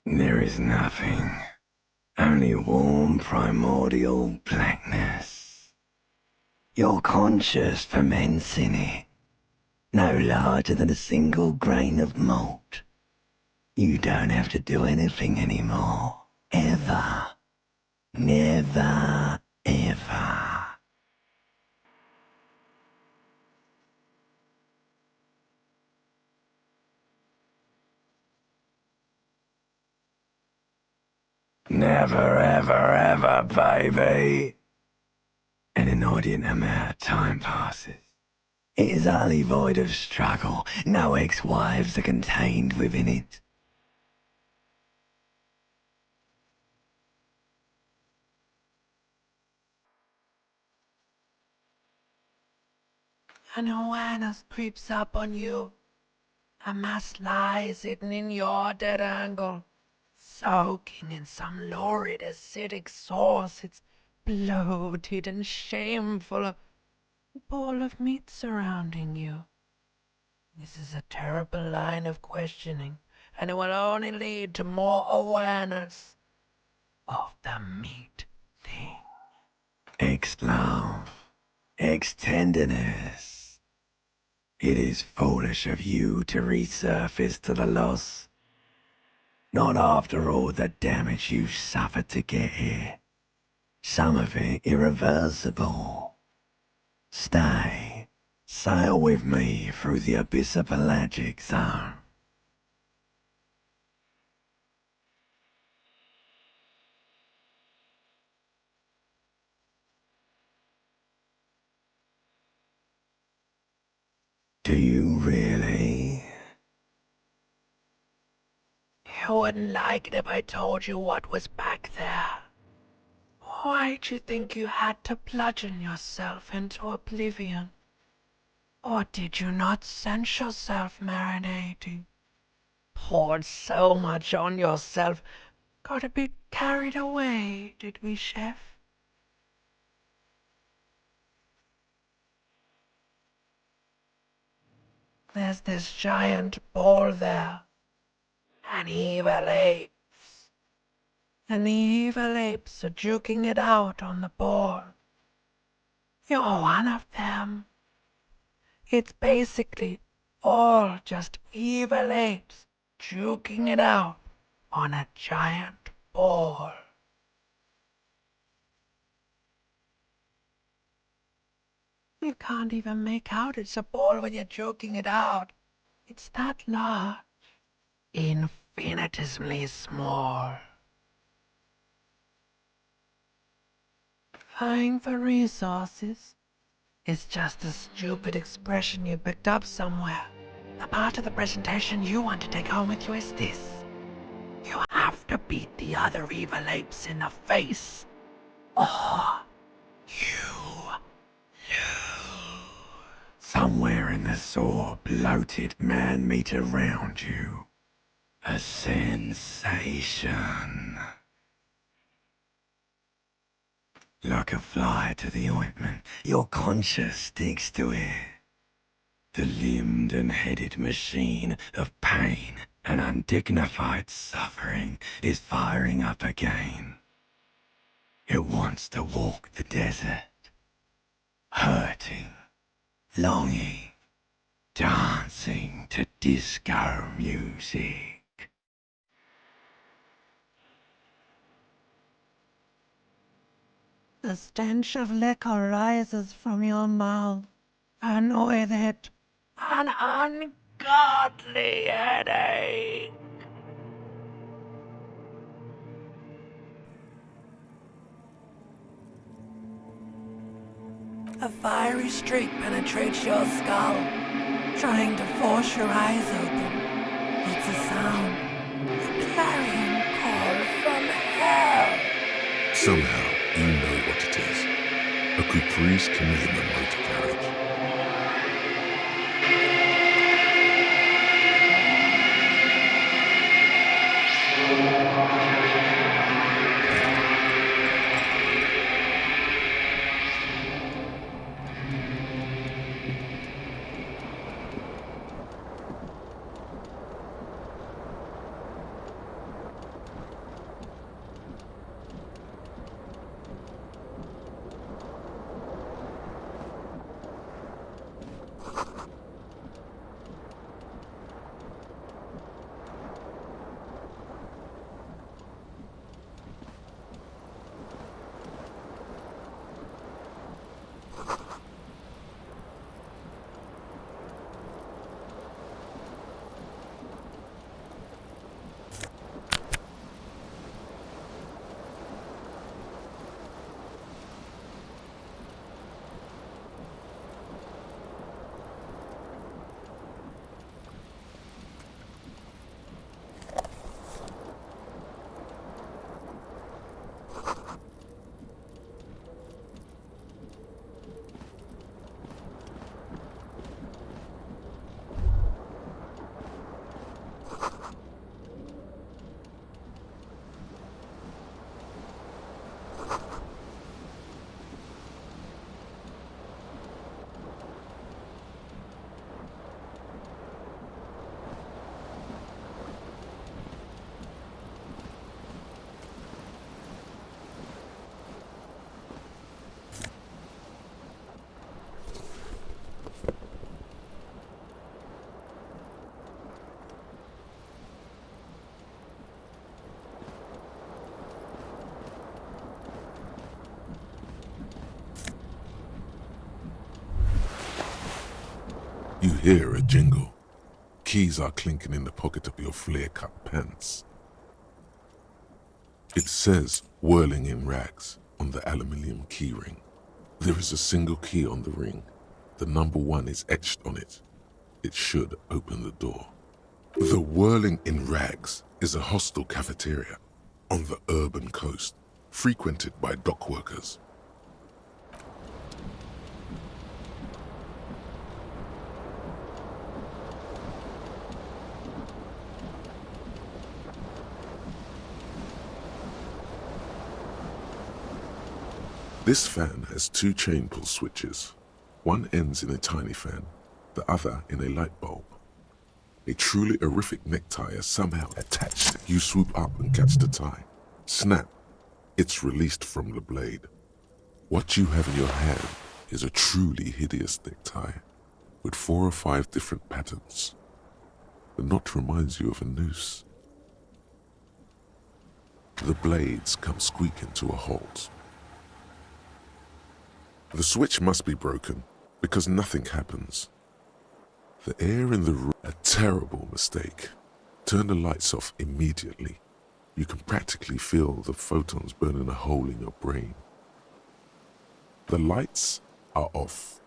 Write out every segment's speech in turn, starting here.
There is nothing. Only warm primordial blackness. Your conscious ferments in it, no larger than a single grain of malt. You don't have to do anything anymore. Ever. Never, ever. Never, ever, ever, baby. An inordinate amount of time passes. It is utterly void of struggle. No ex-wives are contained within it. An awareness creeps up on you. A mass lies hidden in your dead angle, soaking in some lurid acidic sauce. It's bloated and shameful, a ball of meat surrounding you. This is a terrible line of questioning, and it will only lead to more awareness of the meat thing. Ex-love, ex-tenderness. It is foolish of you to resurface to the loss. Not after all the damage you suffered to get here. Some of it irreversible. Stay. Sail with me through the abyss of pelagic zone. Do you really? You wouldn't like it if I told you what was back there. Why'd you think you had to bludgeon yourself into oblivion? Or did you not sense yourself marinating? Poured so much on yourself, got a bit carried away, did we, Chef? There's this giant ball there. An evil apes. And the evil apes are juking it out on the ball. You're one of them. It's basically all just evil apes juking it out on a giant ball. You can't even make out it's a ball when you're joking it out. It's that large. Infinitesimally small. Vying for resources is just a stupid expression you picked up somewhere. The part of the presentation you want to take home with you is this. You have to beat the other evil apes in the face, or you lose. Somewhere in the sore, bloated man-meat around you. A sensation. Like a fly to the ointment, your conscience sticks to it. The limbed and headed machine of pain and undignified suffering is firing up again. It wants to walk the desert, hurting, longing, dancing to disco music. The stench of liquor rises from your mouth, and with it, an ungodly headache. A fiery streak penetrates your skull, trying to force your eyes open. It's a sound, a clarion call from hell. Somehow, you know what it is. A Caprice Chameleon motor carriage. You hear a jingle. Keys are clinking in the pocket of your flare-cut pants. It says whirling in rags on the aluminium keyring. There is a single key on the ring. The number 1 is etched on it. It should open the door. The whirling in rags is a hostel cafeteria on the urban coast, frequented by dock workers. This fan has 2 chain pull switches. One ends in a tiny fan, the other in a light bulb. A truly horrific necktie is somehow attached. You swoop up and catch the tie. Snap. It's released from the blade. What you have in your hand is a truly hideous necktie with 4 or 5 different patterns. The knot reminds you of a noose. The blades come squeaking to a halt. The switch must be broken because nothing happens. The air in the room, a terrible mistake. Turn the lights off immediately. You can practically feel the photons burning a hole in your brain. The lights are off.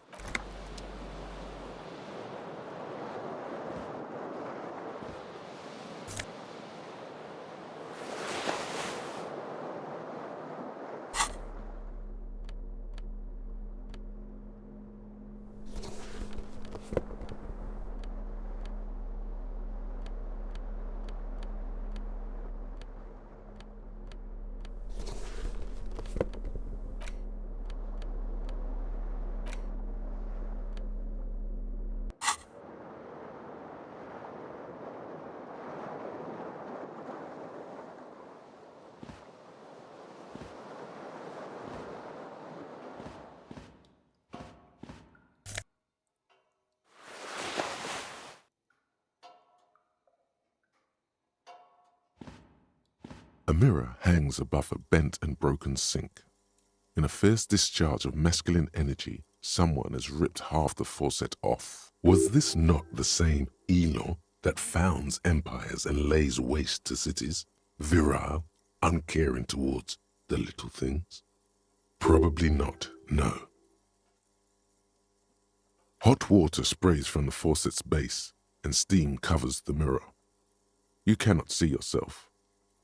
A mirror hangs above a bent and broken sink. In a fierce discharge of masculine energy, someone has ripped half the faucet off. Was this not the same Elo that founds empires and lays waste to cities? Virile, uncaring towards the little things? Probably not, no. Hot water sprays from the faucet's base, and steam covers the mirror. You cannot see yourself.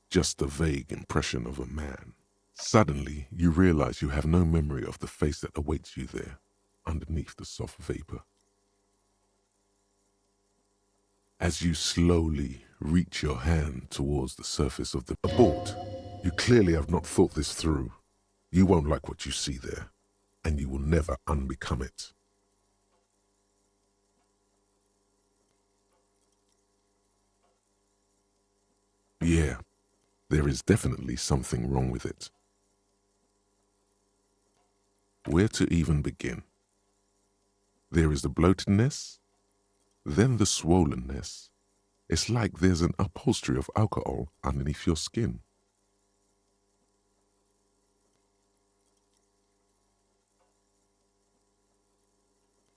Just a vague impression of a man. Suddenly, you realize you have no memory of the face that awaits you there, underneath the soft vapor. As you slowly reach your hand towards the surface of the abort, you clearly have not thought this through. You won't like what you see there, and you will never unbecome it. Yeah. There is definitely something wrong with it. Where to even begin? There is the bloatedness, then the swollenness. It's like there's an upholstery of alcohol underneath your skin.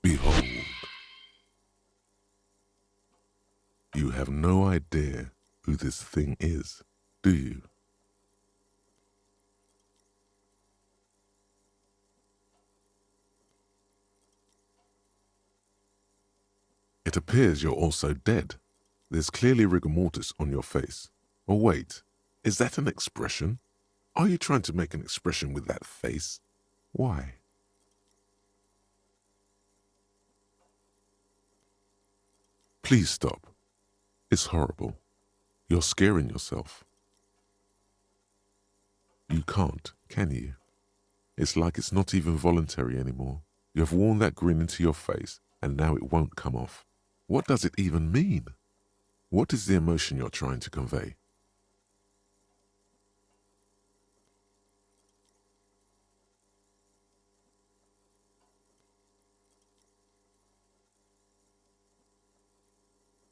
Behold. You have no idea who this thing is, do you? It appears you're also dead. There's clearly rigor mortis on your face. Oh wait, is that an expression? Are you trying to make an expression with that face? Why? Please stop. It's horrible. You're scaring yourself. You can't, can you? It's like it's not even voluntary anymore. You have worn that grin into your face, and now it won't come off. What does it even mean? What is the emotion you're trying to convey?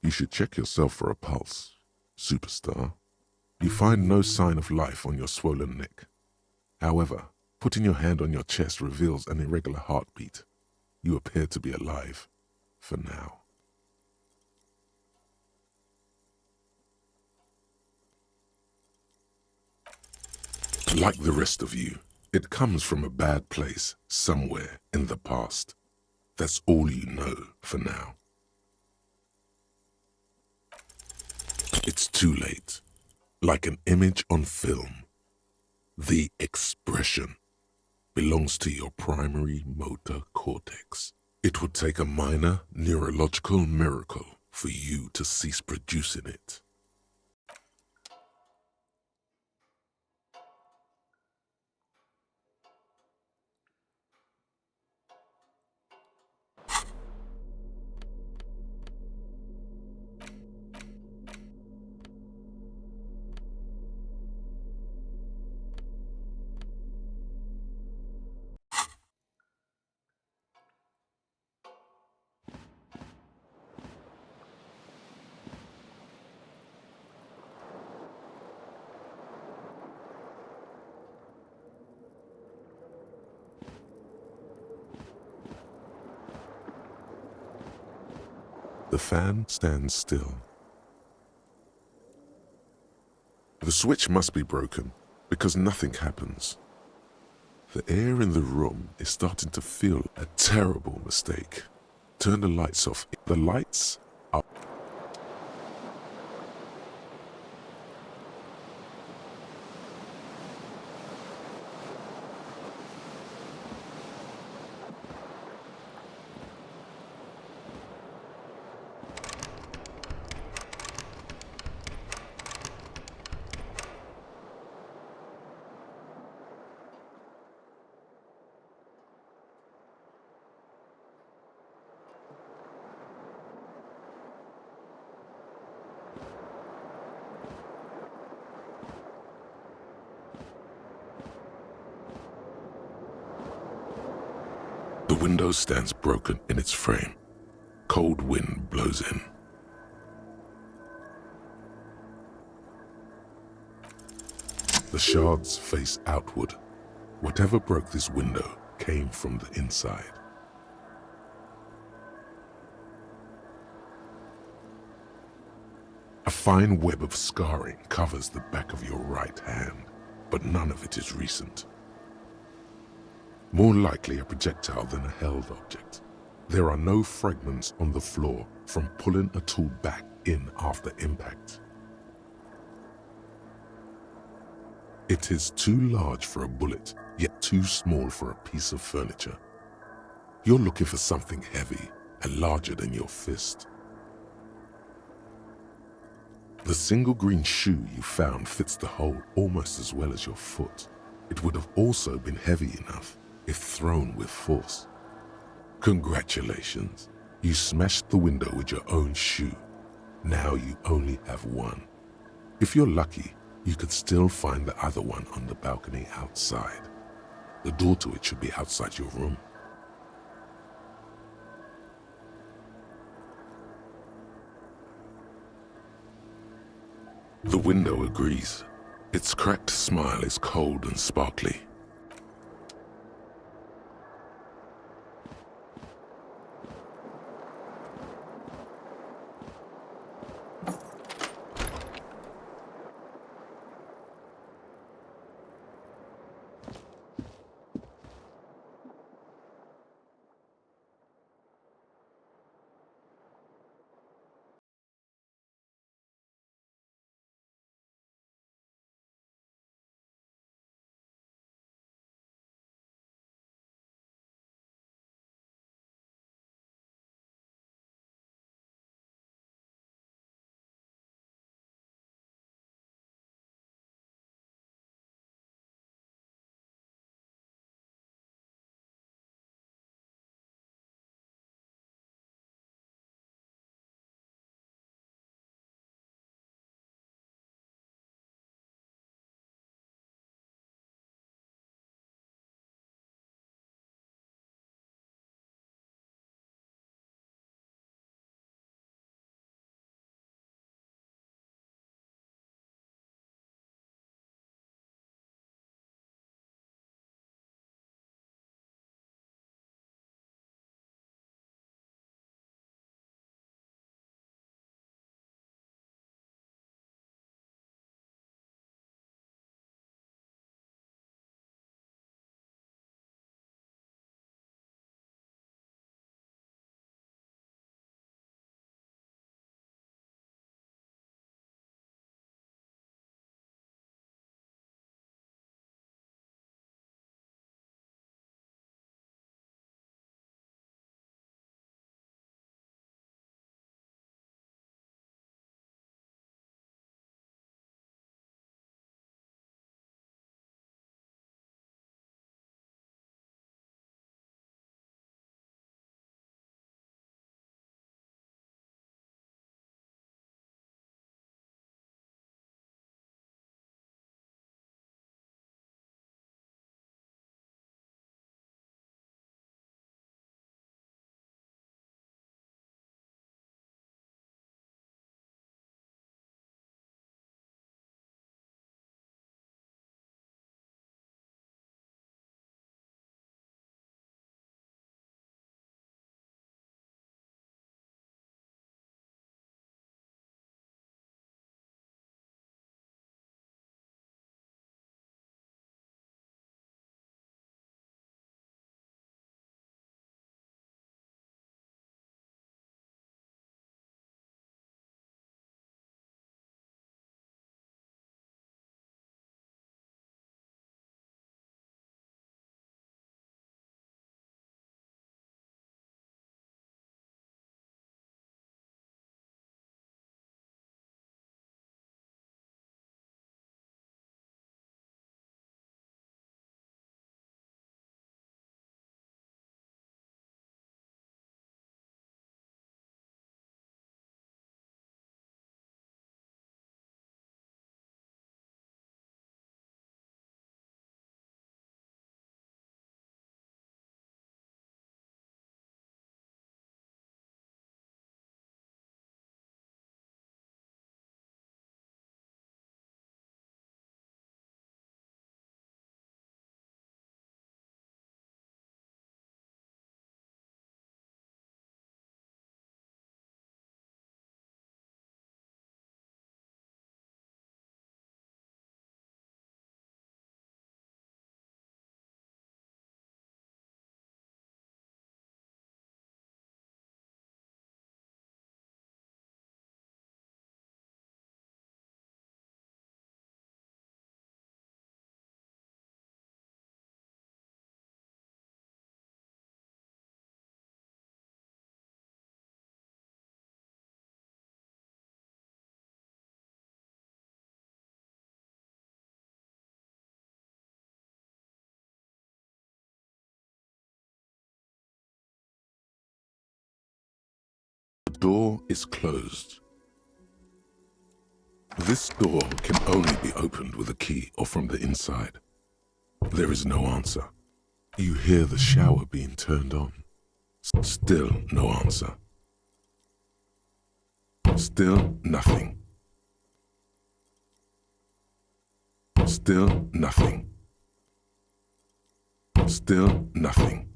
You should check yourself for a pulse, superstar. You find no sign of life on your swollen neck. However, putting your hand on your chest reveals an irregular heartbeat. You appear to be alive, for now. Like the rest of you, it comes from a bad place somewhere in the past. That's all you know for now. It's too late. Like an image on film, the expression belongs to your primary motor cortex. It would take a minor neurological miracle for you to cease producing it. The fan stands still. The switch must be broken because nothing happens. The air in the room is starting to feel a terrible mistake. Turn the lights off. The lights are... The window stands broken in its frame. Cold wind blows in. The shards face outward. Whatever broke this window came from the inside. A fine web of scarring covers the back of your right hand, but none of it is recent. More likely a projectile than a held object. There are no fragments on the floor from pulling a tool back in after impact. It is too large for a bullet, yet too small for a piece of furniture. You're looking for something heavy and larger than your fist. The single green shoe you found fits the hole almost as well as your foot. It would have also been heavy enough if thrown with force. Congratulations, you smashed the window with your own shoe. Now you only have one. If you're lucky, you could still find the other one on the balcony outside. The door to it should be outside your room. The window agrees. Its cracked smile is cold and sparkly. door is closed. This door can only be opened with a key or from the inside. There is no answer. You hear the shower being turned on. Still no answer. Still nothing. Still nothing. Still nothing.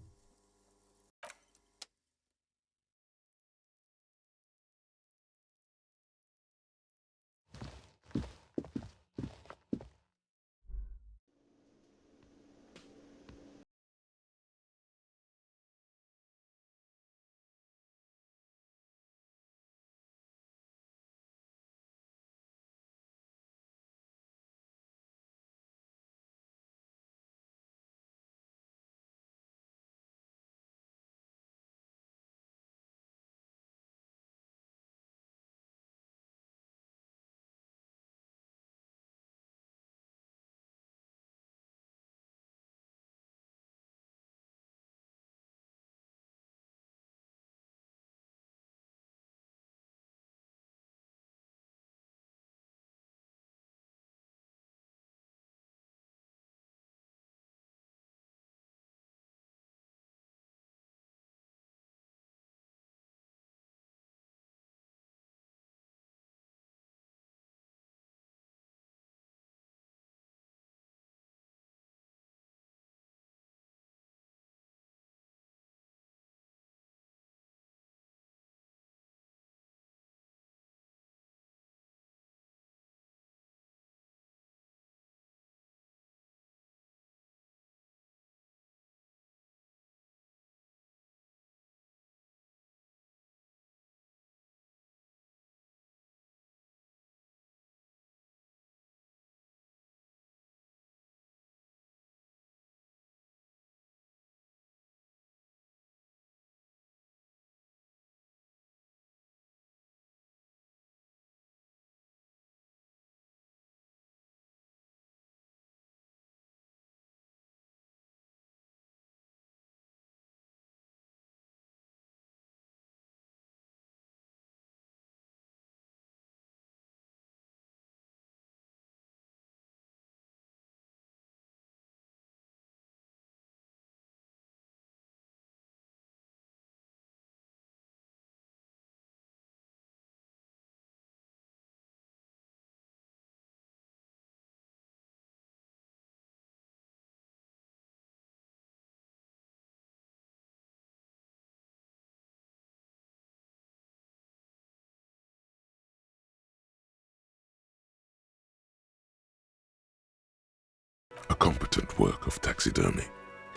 A competent work of taxidermy.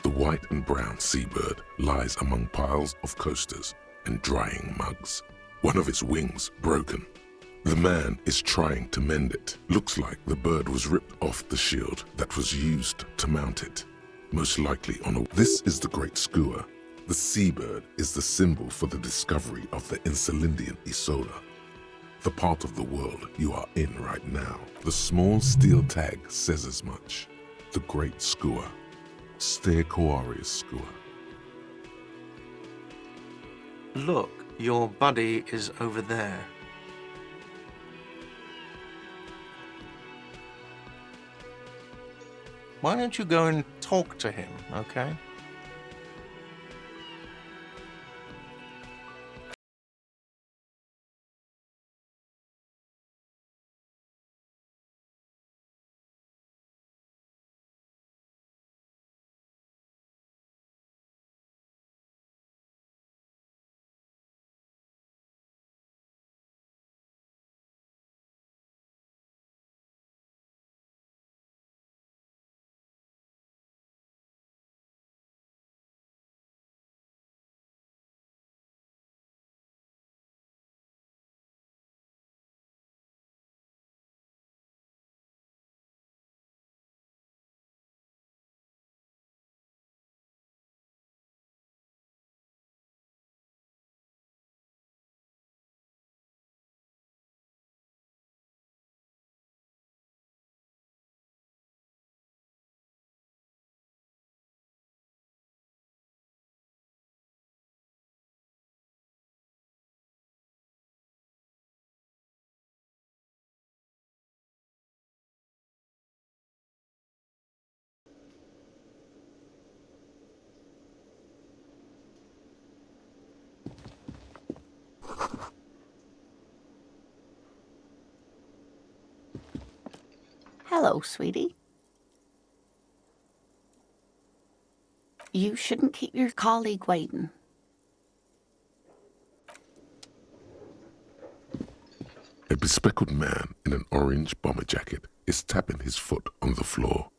The white and brown seabird lies among piles of coasters and drying mugs. One of its wings broken. The man is trying to mend it. Looks like the bird was ripped off the shield that was used to mount it. Most likely on a... This is the great skua. The seabird is the symbol for the discovery of the Insulindian Isola, the part of the world you are in right now. The small steel tag says as much. The great skua. Stegosaurus skua. Look, your buddy is over there. Why don't you go and talk to him, okay? Hello, sweetie. You shouldn't keep your colleague waiting. A bespectacled man in an orange bomber jacket is tapping his foot on the floor.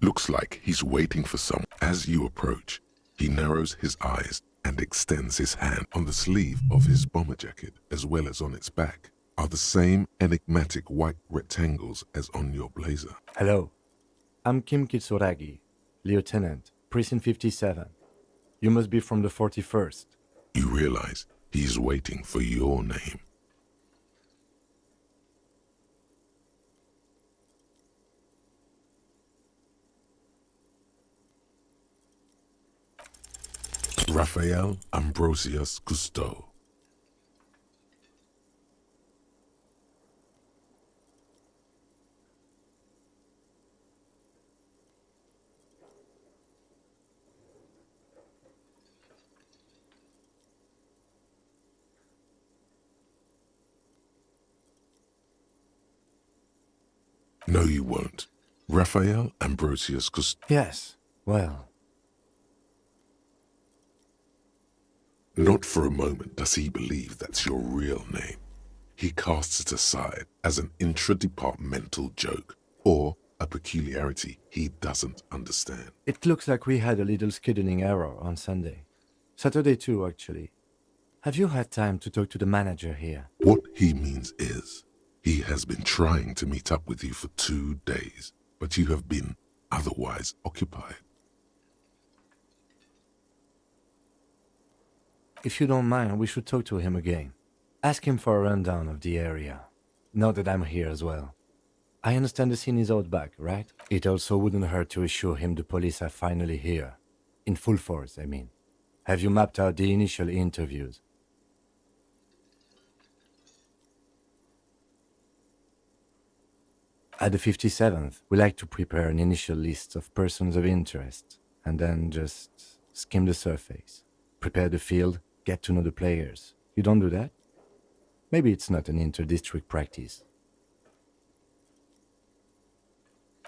Looks like he's waiting for someone. As you approach, he narrows his eyes and extends his hand. On the sleeve of his bomber jacket, as well as on its back, are the same enigmatic white rectangles as on your blazer. Hello, I'm Kim Kitsuragi, Lieutenant, Precinct 57. You must be from the 41st. You realize he's waiting for your name. Raphael Ambrosius Cousteau. No, you won't. Raphael Ambrosius Cousteau. Yes, well, Not for a moment does he believe that's your real name. He casts it aside as an intra-departmental joke or a peculiarity he doesn't understand. it looks like we had a little scheduling error on Sunday. Saturday too, actually. Have you had time to talk to the manager here? What he means is, he has been trying to meet up with you for 2 days, but you have been otherwise occupied. If you don't mind, we should talk to him again. Ask him for a rundown of the area. Now that I'm here as well. I understand the scene is out back, right? It also wouldn't hurt to assure him the police are finally here. In full force, I mean. Have you mapped out the initial interviews? At the 57th, we like to prepare an initial list of persons of interest, and then just skim the surface. Prepare the field, get to know the players. You don't do that? Maybe it's not an inter-district practice.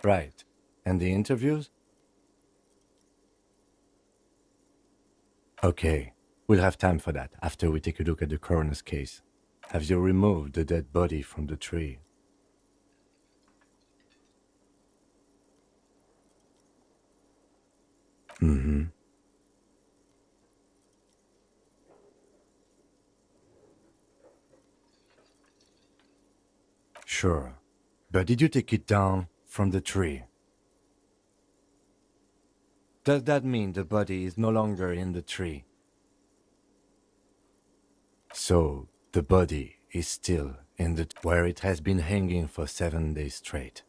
Right. And the interviews? Okay. We'll have time for that after we take a look at the coroner's case. Have you removed the dead body from the tree? Mm-hmm. Sure. But did you take it down from the tree? Does that mean the body is no longer in the tree? So, the body is still in the where it has been hanging for 7 days straight.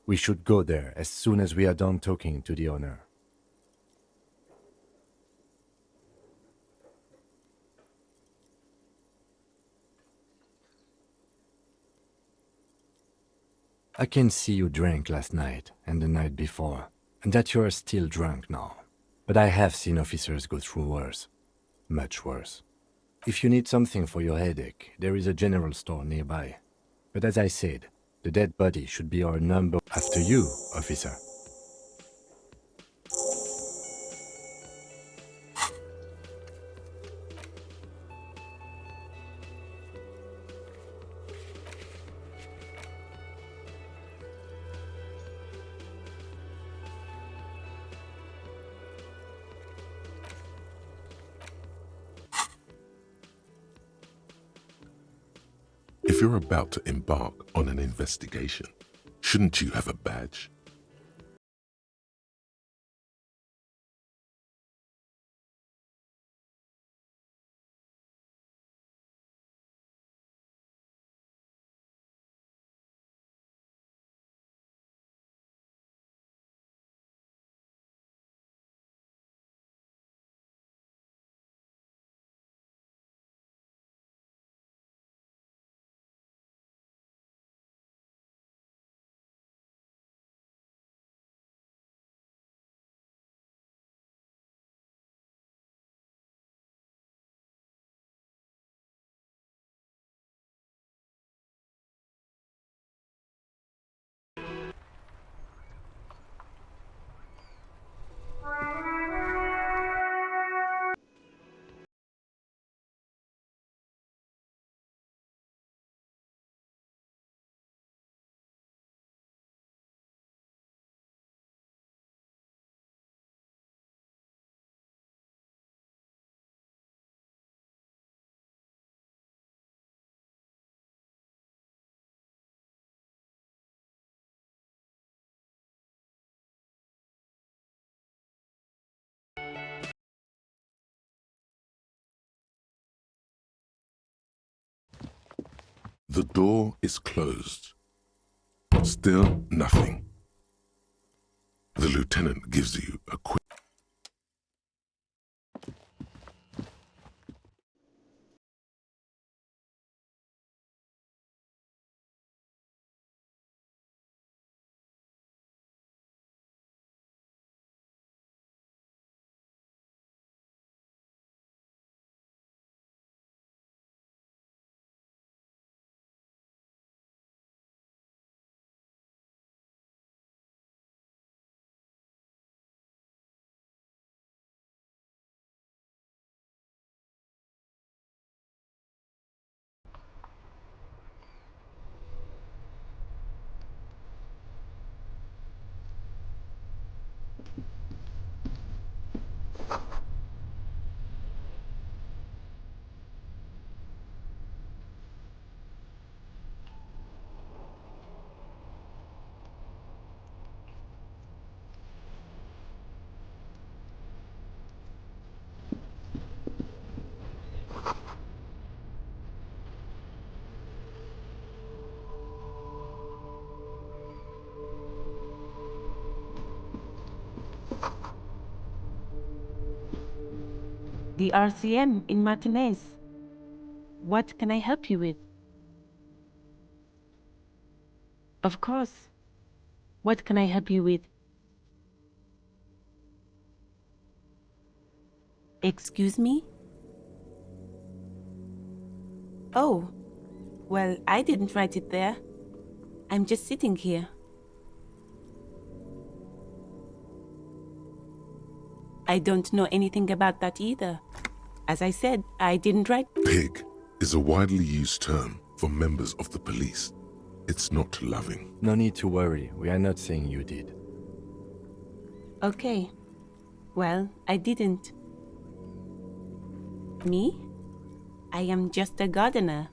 We should go there as soon as we are done talking to the owner. I can see you drank last night and the night before, and that you are still drunk now. But I have seen officers go through worse. Much worse. If you need something for your headache, there is a general store nearby. But as I said, the dead body should be our number after you, officer. If you're about to embark on an investigation, shouldn't you have a badge? The door is closed. Still nothing. The lieutenant gives you a quick... The RCM in Martinez. What can I help you with? Of course. What can I help you with? Excuse me? Oh, well, I didn't write it there. I'm just sitting here. I don't know anything about that either. As I said, I didn't write... Pig is a widely used term for members of the police. It's not loving. No need to worry, we are not saying you did. Okay. Well, I didn't. Me? I am just a gardener.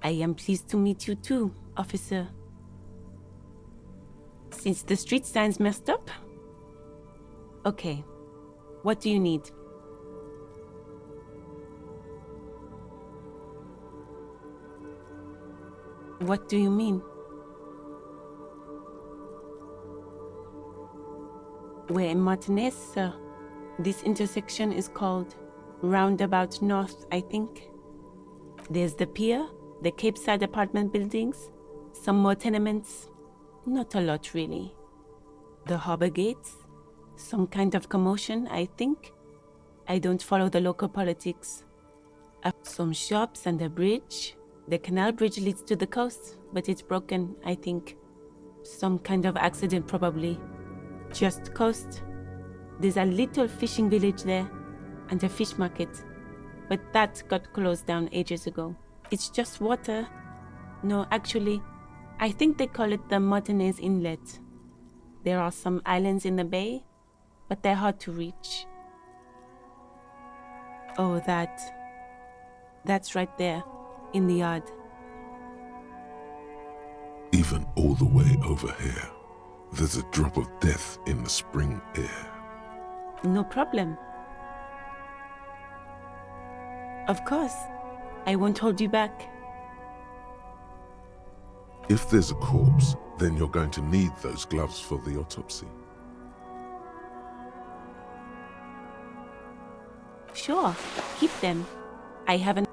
I am pleased to meet you too, officer. Since the street sign's messed up? Okay. What do you need? What do you mean? We're in Martinez, sir. This intersection is called Roundabout North, I think. There's the pier, the Cape Side apartment buildings, some more tenements. Not a lot, really. The harbor gates, some kind of commotion, I think. I don't follow the local politics. Some shops and a bridge. The canal bridge leads to the coast, but it's broken, I think. Some kind of accident, probably. Just coast. There's a little fishing village there, and a fish market. But that got closed down ages ago. It's just water. No, actually, I think they call it the Martinez Inlet. There are some islands in the bay, but they're hard to reach. Oh, that's right there, in the yard. Even all the way over here, there's a drop of death in the spring air. No problem. Of course, I won't hold you back. If there's a corpse, then you're going to need those gloves for the autopsy. Sure, keep them. I haven't...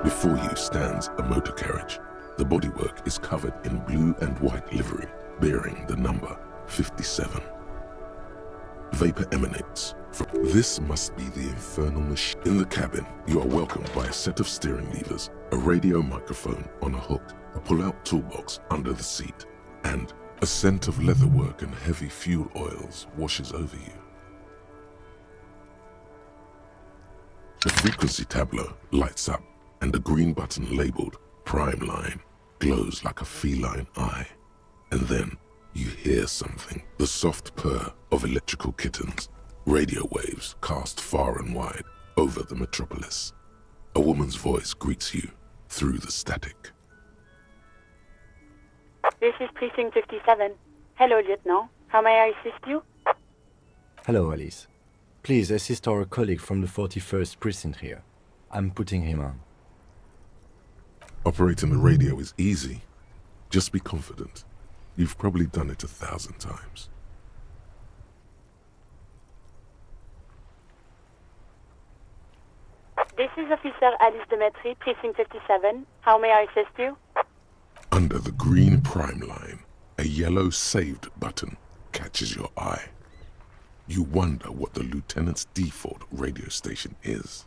Before you stands a motor carriage. The bodywork is covered in blue and white livery, bearing the number 57. Vapor emanates from... This must be the infernal machine. In the cabin, you are welcomed by a set of steering levers, a radio microphone on a hook, a pull-out toolbox under the seat, and a scent of leatherwork and heavy fuel oils washes over you. The frequency tableau lights up, and the green button labeled Prime Line glows like a feline eye. And then you hear something, the soft purr of electrical kittens, radio waves cast far and wide over the metropolis. A woman's voice greets you through the static. This is Precinct 57. Hello, Lieutenant. How may I assist you? Hello, Alice. Please assist our colleague from the 41st precinct here. I'm putting him on. Operating the radio is easy. Just be confident. You've probably done it 1,000 times. This is Officer Alice Demetri, Precinct 57. How may I assist you? Under the green Prime Line, a yellow saved button catches your eye. You wonder what the lieutenant's default radio station is.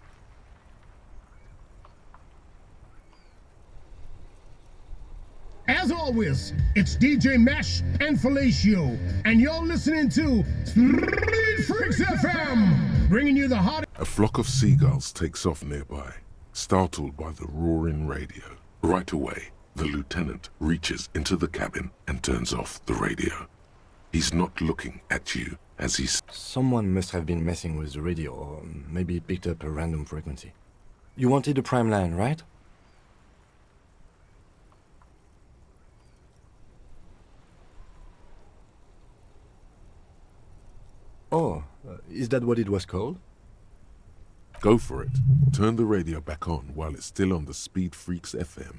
As always, it's DJ Mesh and Felicio, and you're listening to Street Freaks FM, bringing you the hottest. A flock of seagulls takes off nearby, startled by the roaring radio. Right away, the lieutenant reaches into the cabin and turns off the radio. He's not looking at you as he's... Someone must have been messing with the radio, or maybe picked up a random frequency. You wanted a Prime Line, right? Oh, is that what it was called? Go for it. Turn the radio back on while it's still on the Speed Freaks FM.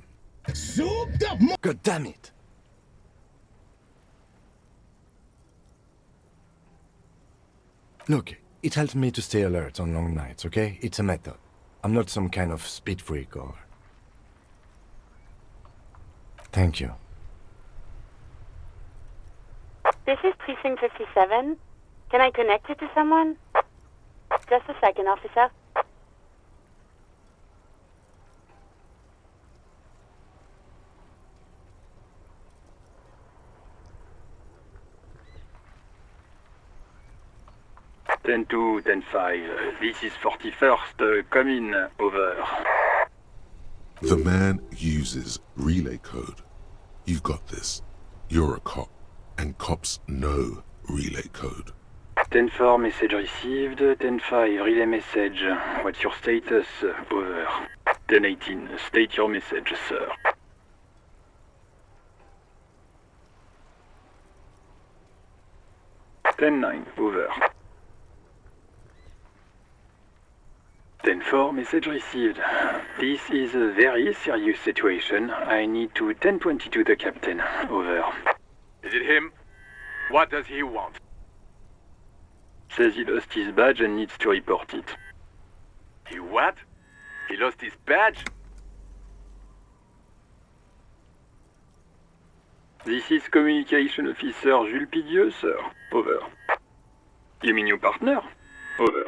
Souped up. God damn it! Look, it helps me to stay alert on long nights, okay? It's a method. I'm not some kind of speed freak or... Thank you. This is Precinct 57. Can I connect you to someone? Just a second, officer. Ten 2, 10-5. This is 41st. Come in. Over. The man uses relay code. You got this. You're a cop, and cops know relay code. 10-4, message received. 10-5, relay message. What's your status? Over. 10-18, state your message, sir. 10-9, over. 10-4, message received. This is a very serious situation. I need to 10-22 the captain. Over. Is it him? What does he want? Says he lost his badge and needs to report it. He what? He lost his badge? This is Communication Officer Jules Pidieux, sir. Over. You mean your partner? Over.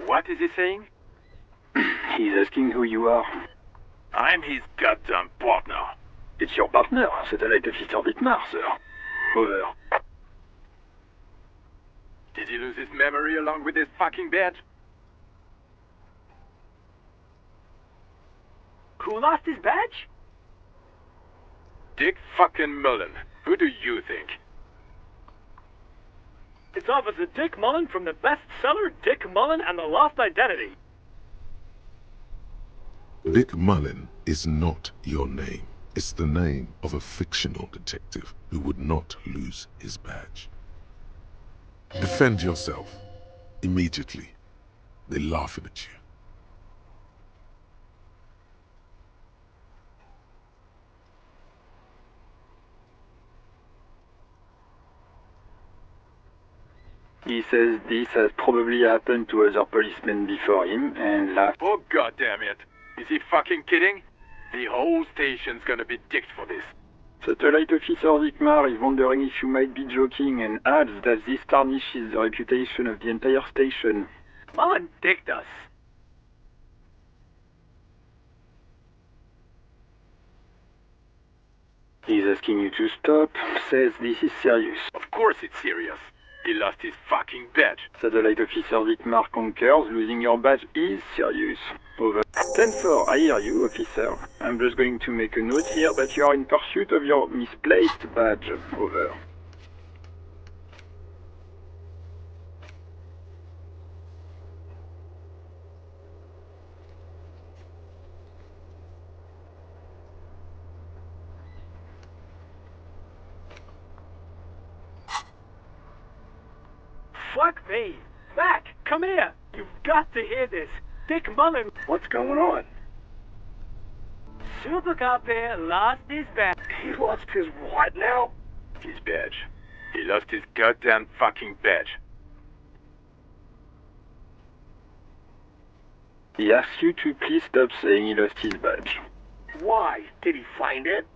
What is he saying? He's asking who you are. I'm his goddamn partner. It's your partner, Satellite Officer Dietmar, sir. Over. Did he lose his memory along with his fucking badge? Who lost his badge? Dick fucking Mullen. Who do you think? It's Officer Dick Mullen from the bestseller Dick Mullen and the Lost Identity. Dick Mullen is not your name. It's the name of a fictional detective who would not lose his badge. Defend yourself. Immediately. They're laughing at you. He says this has probably happened to other policemen before him, and Oh, goddamn it! Is he fucking kidding? The whole station's gonna be dicked for this. Satellite Officer Dickmar is wondering if you might be joking and adds that this tarnishes the reputation of the entire station. Man dicked us. He's asking you to stop, says this is serious. Of course it's serious. He lost his fucking badge. Satellite Officer Dickmar concurs, losing your badge is serious. Over. 10-4, I hear you, officer. I'm just going to make a note here that you are in pursuit of your misplaced badge. Over. Fuck me. Mac, come here. You've got to hear this. Dick Mullen. What's going on? Supercop there lost his badge. He lost his what now? His badge. He lost his goddamn fucking badge. He asks you to please stop saying he lost his badge. Why? Did he find it?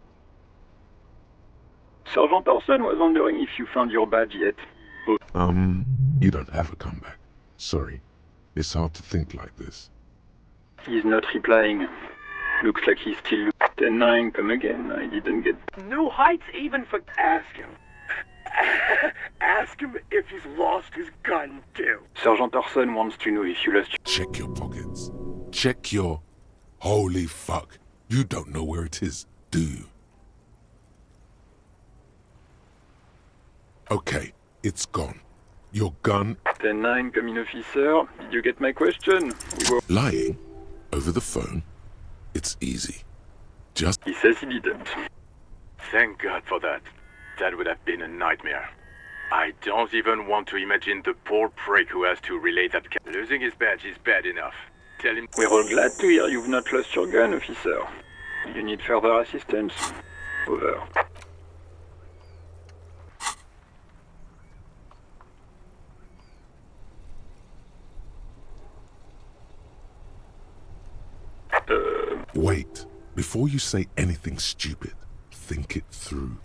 Sergeant Orson was wondering if you found your badge yet. You don't have a comeback. Sorry. It's hard to think like this. He's not replying. Looks like he's still 10-9, come again. I didn't get... New heights even for... Ask him. Ask him if he's lost his gun, too. Sergeant Orson wants to know if you lost your... Check your pockets. Check your... Holy fuck. You don't know where it is, do you? Okay, it's gone. Your gun... 10-9, come in, officer. Did you get my question? We were... Lying? Over the phone? It's easy. Just... He says he didn't. Thank God for that. That would have been a nightmare. I don't even want to imagine the poor prick who has to relay that... Losing his badge is bad enough. Tell him... We're all glad to hear you've not lost your gun, officer. You need further assistance? Over. Wait. Before you say anything stupid, think it through.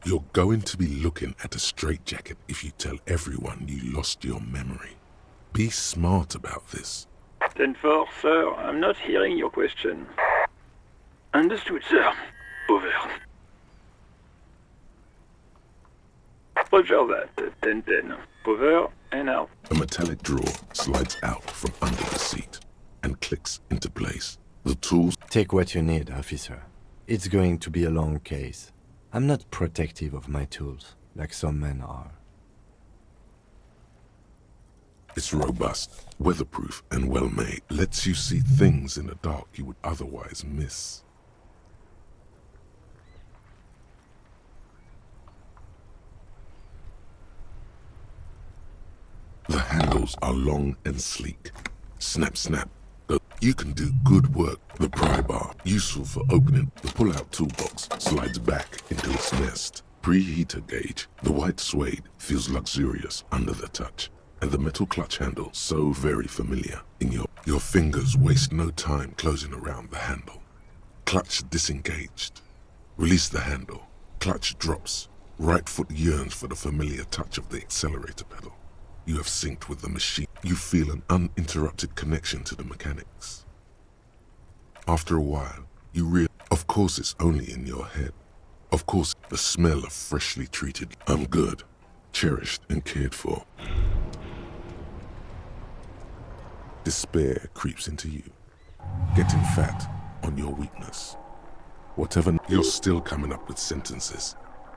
You're going to be looking at a straitjacket if you tell everyone you lost your memory. Be smart about this. 10-4, sir. I'm not hearing your question. Understood, sir. Over. Roger that. 10-10. Over and out. A metallic drawer slides out from under the seat and clicks into place. The tools... Take what you need, officer. It's going to be a long case. I'm not protective of my tools, like some men are. It's robust, weatherproof, and well-made. Lets you see things in the dark you would otherwise miss. The handles are long and sleek. Snap, snap. You can do good work. The pry bar, useful for opening the pull-out toolbox, slides back into its nest. Preheater gauge, the white suede feels luxurious under the touch. And the metal clutch handle, so very familiar. Your fingers waste no time closing around the handle. Clutch disengaged. Release the handle. Clutch drops. Right foot yearns for the familiar touch of the accelerator pedal. You have synced with the machine. You feel an uninterrupted connection to the mechanics. After a while, you realize, of course it's only in your head. Of course, the smell of freshly treated. I'm good, cherished and cared for. Despair creeps into you, getting fat on your weakness. Whatever, you're still coming up with sentences.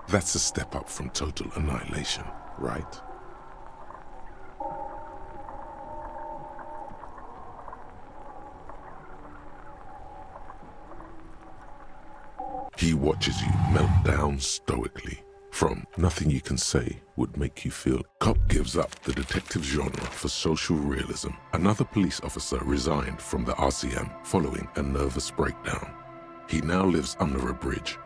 That's a step up from total annihilation, right? He watches you melt down stoically. From nothing you can say would make you feel. Cop gives up the detective genre for social realism. Another police officer resigned from the RCM following a nervous breakdown. He now lives under a bridge.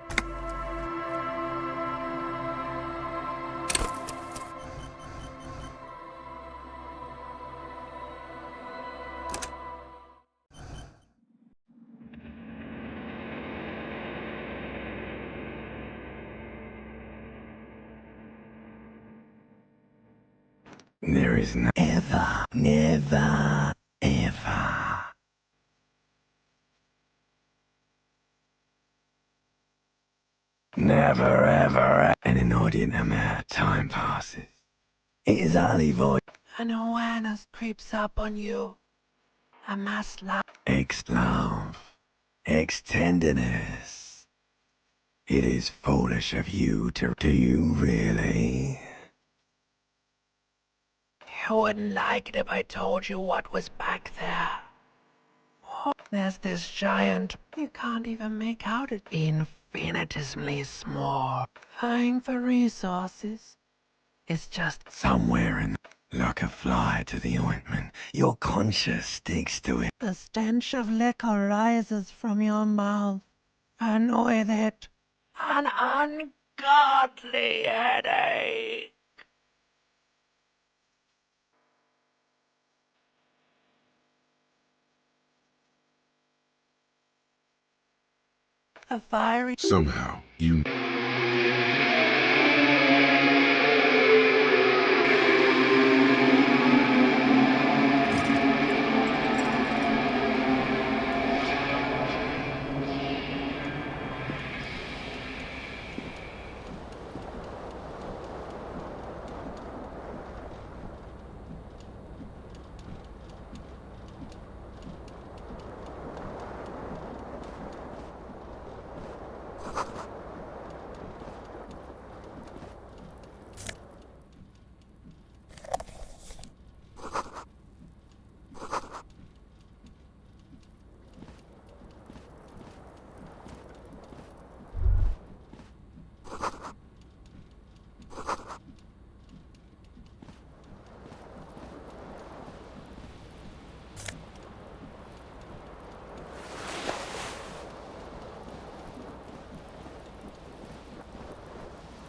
There is never, never, ever. Never, ever, an inordinate amount of time passes. It is only void. An awareness creeps up on you. A mass love. Ex-love. Ex-tenderness. It is foolish of you to... Do you really? You wouldn't like it if I told you what was back there. Oh, there's this giant. You can't even make out it. Infinitesimally small. Vying for resources. It's just somewhere in... Like a fly to the ointment. Your conscience sticks to it. The stench of liquor rises from your mouth. And with it, an ungodly headache. A fiery... Somehow, you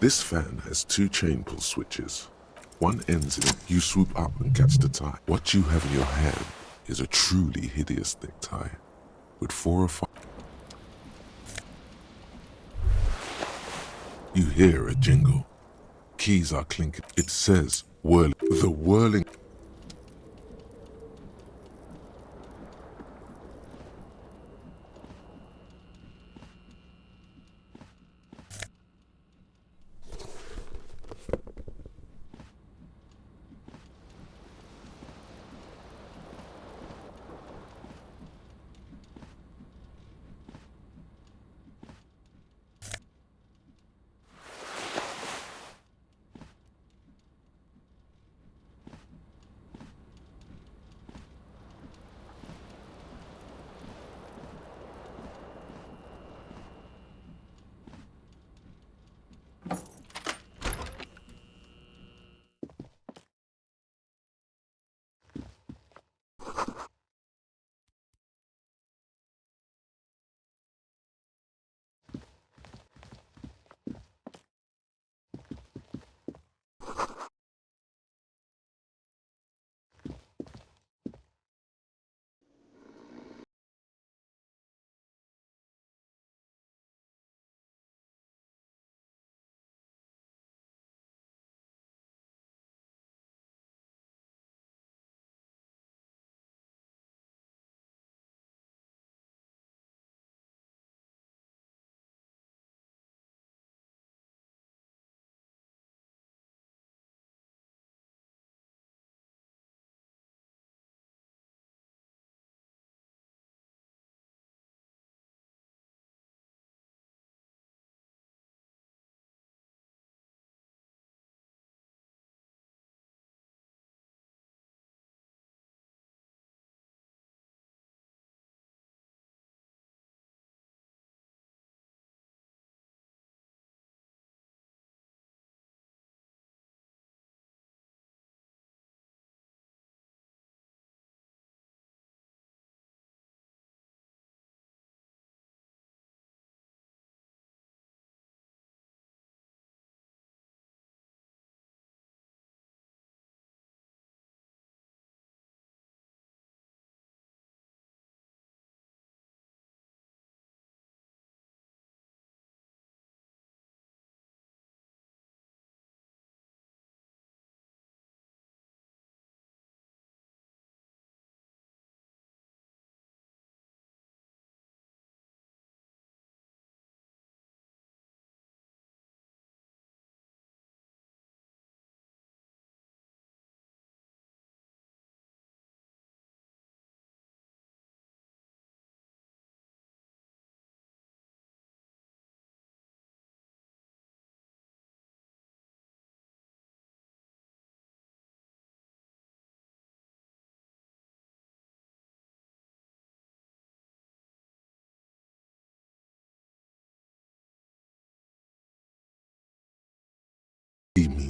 This fan has two chain pull switches. One ends in you swoop up and catch the tie. What you have in your hand is a truly hideous necktie with 4 or 5. You hear a jingle. Keys are clinking. It says whirl. The whirling.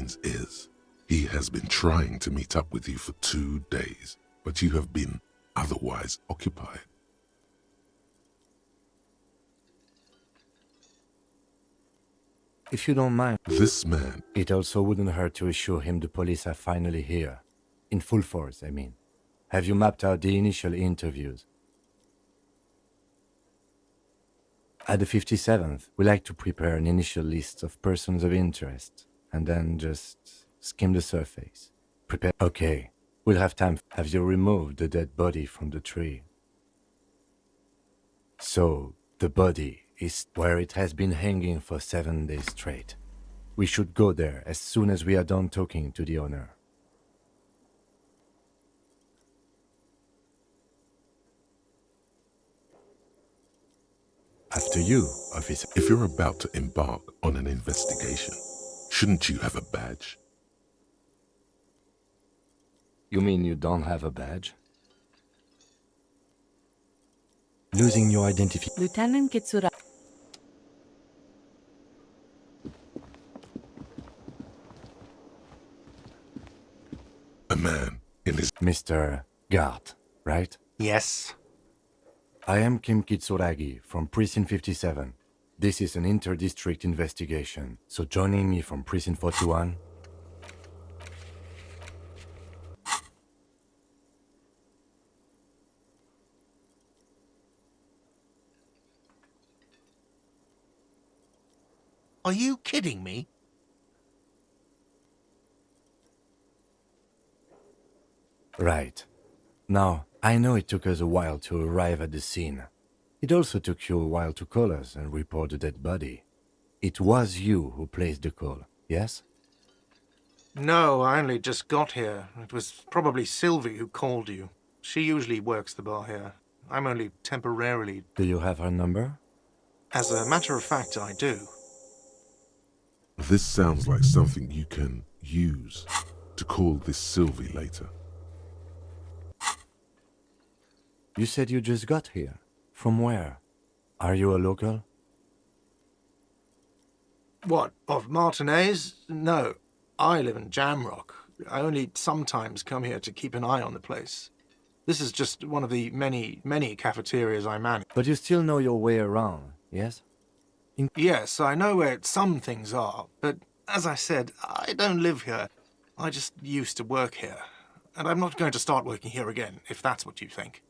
means is he has been trying to meet up with you for 2 days, but you have been otherwise occupied. If you don't mind, This man, it also wouldn't hurt to assure him the police are finally here. In full force, I mean. Have you mapped out the initial interviews? At the 57th, we like to prepare an initial list of persons of interest, and then just skim the surface. Prepare. Okay, we'll have time. Have you removed the dead body from the tree? So, the body is where it has been hanging for 7 days straight. We should go there as soon as we are done talking to the owner. After you, officer. if you're about to embark on an investigation, shouldn't you have a badge? You mean you don't have a badge? Losing your identity. Lieutenant Kitsura. A man in his... Mr. Gart, right? Yes. I am Kim Kitsuragi from Precinct 57. This is an inter-district investigation, so joining me from Precinct 41... Are you kidding me? Right. Now, I know it took us a while to arrive at the scene. It also took you a while to call us and report the dead body. It was you who placed the call, yes? No, I only just got here. It was probably Sylvie who called you. She usually works the bar here. I'm only temporarily... Do you have her number? As a matter of fact, I do. This sounds like something you can use to call this Sylvie later. You said you just got here. From where? Are you a local? What, of Martinez? No. I live in Jamrock. I only sometimes come here to keep an eye on the place. This is just one of the many cafeterias I manage. But you still know your way around, yes? Yes, I know where some things are, but as I said, I don't live here. I just used to work here. And I'm not going to start working here again, if that's what you think.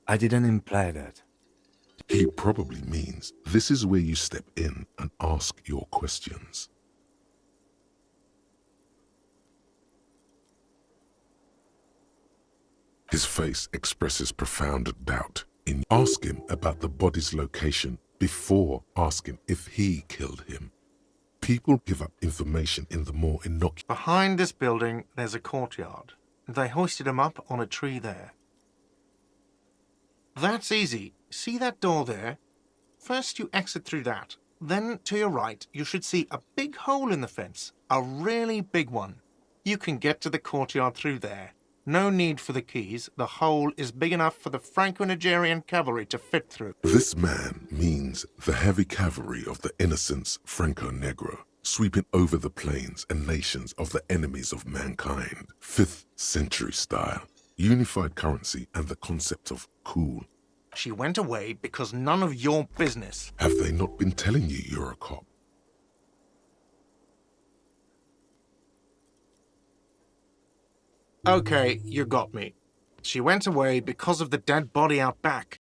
I didn't imply that. He probably means this is where you step in and ask your questions. His face expresses profound doubt. Ask him about the body's location before asking if he killed him. People give up information in the more innocuous... Behind this building, there's a courtyard. They hoisted him up on a tree there. That's easy. See that door there? First you exit through that. Then, to your right, you should see a big hole in the fence. A really big one. You can get to the courtyard through there. No need for the keys. The hole is big enough for the Franco-Nigerian cavalry to fit through. This man means the heavy cavalry of the innocents Franco-Negro, sweeping over the plains and nations of the enemies of mankind. 5th century style, unified currency and the concept of cool. She went away because none of your business. Have they not been telling you you're a cop? Okay, you got me. She went away because of the dead body out back.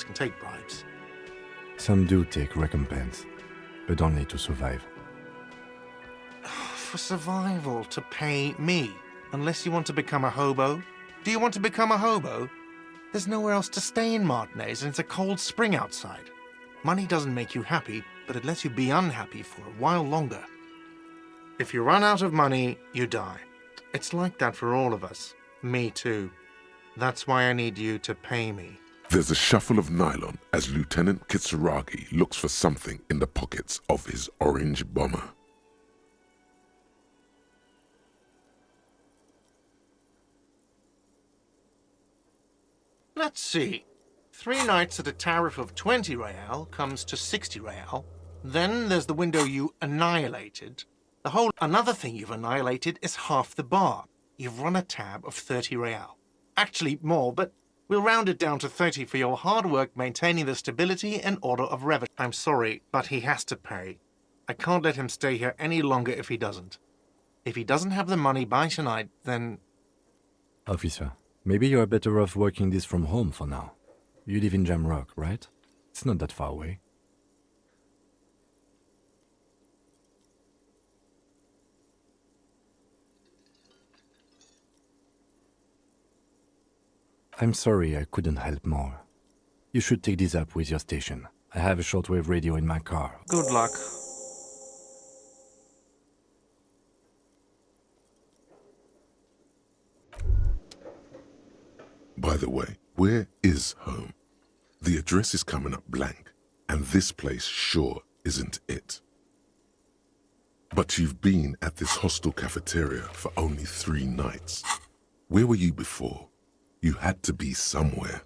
can take bribes. Some do take recompense, but only to survive. For survival, to pay me. Unless you want to become a hobo. Do you want to become a hobo? There's nowhere else to stay in Martinez, and it's a cold spring outside. Money doesn't make you happy, but it lets you be unhappy for a while longer. If you run out of money, you die. It's like that for all of us. Me too. That's why I need you to pay me. There's a shuffle of nylon as Lieutenant Kitsuragi looks for something in the pockets of his orange bomber. Let's see. 3 nights at a tariff of 20 real comes to 60 real. Then there's the window you annihilated. Another thing you've annihilated is half the bar. You've run a tab of 30 real. Actually more, but we'll round it down to 30 for your hard work maintaining the stability and order of revenue. I'm sorry, but he has to pay. I can't let him stay here any longer if he doesn't. If he doesn't have the money by tonight, then... Officer, maybe you are better off working this from home for now. You live in Jamrock, right? It's not that far away. I'm sorry I couldn't help more. You should take this up with your station. I have a shortwave radio in my car. Good luck. By the way, where is home? The address is coming up blank, and this place sure isn't it. But you've been at this hostel cafeteria for only 3 nights. Where were you before? You had to be somewhere.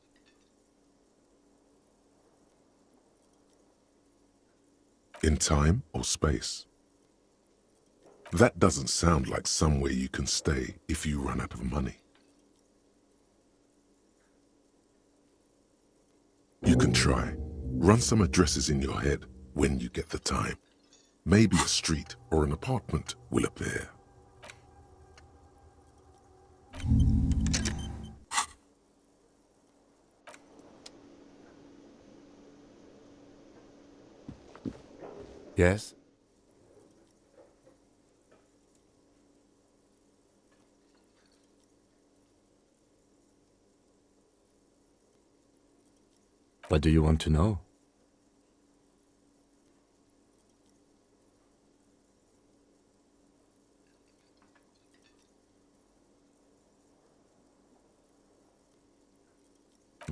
In time or space? That doesn't sound like somewhere you can stay if you run out of money. You can try. Run some addresses in your head when you get the time. Maybe a street or an apartment will appear. Yes? What do you want to know?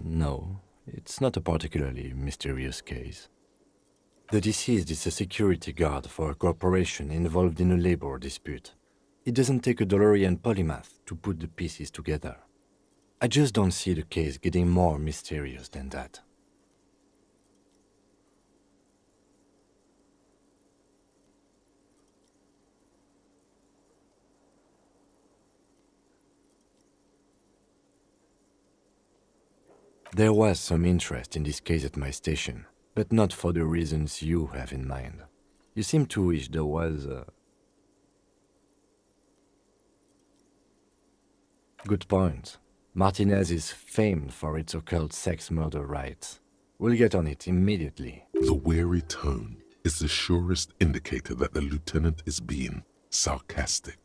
No, it's not a particularly mysterious case. The deceased is a security guard for a corporation involved in a labor dispute. It doesn't take a DeLorean polymath to put the pieces together. I just don't see the case getting more mysterious than that. There was some interest in this case at my station, but not for the reasons you have in mind. You seem to wish there was a... Good point. Martinez is famed for its occult sex murder rites. We'll get on it immediately. The wary tone is the surest indicator that the lieutenant is being sarcastic.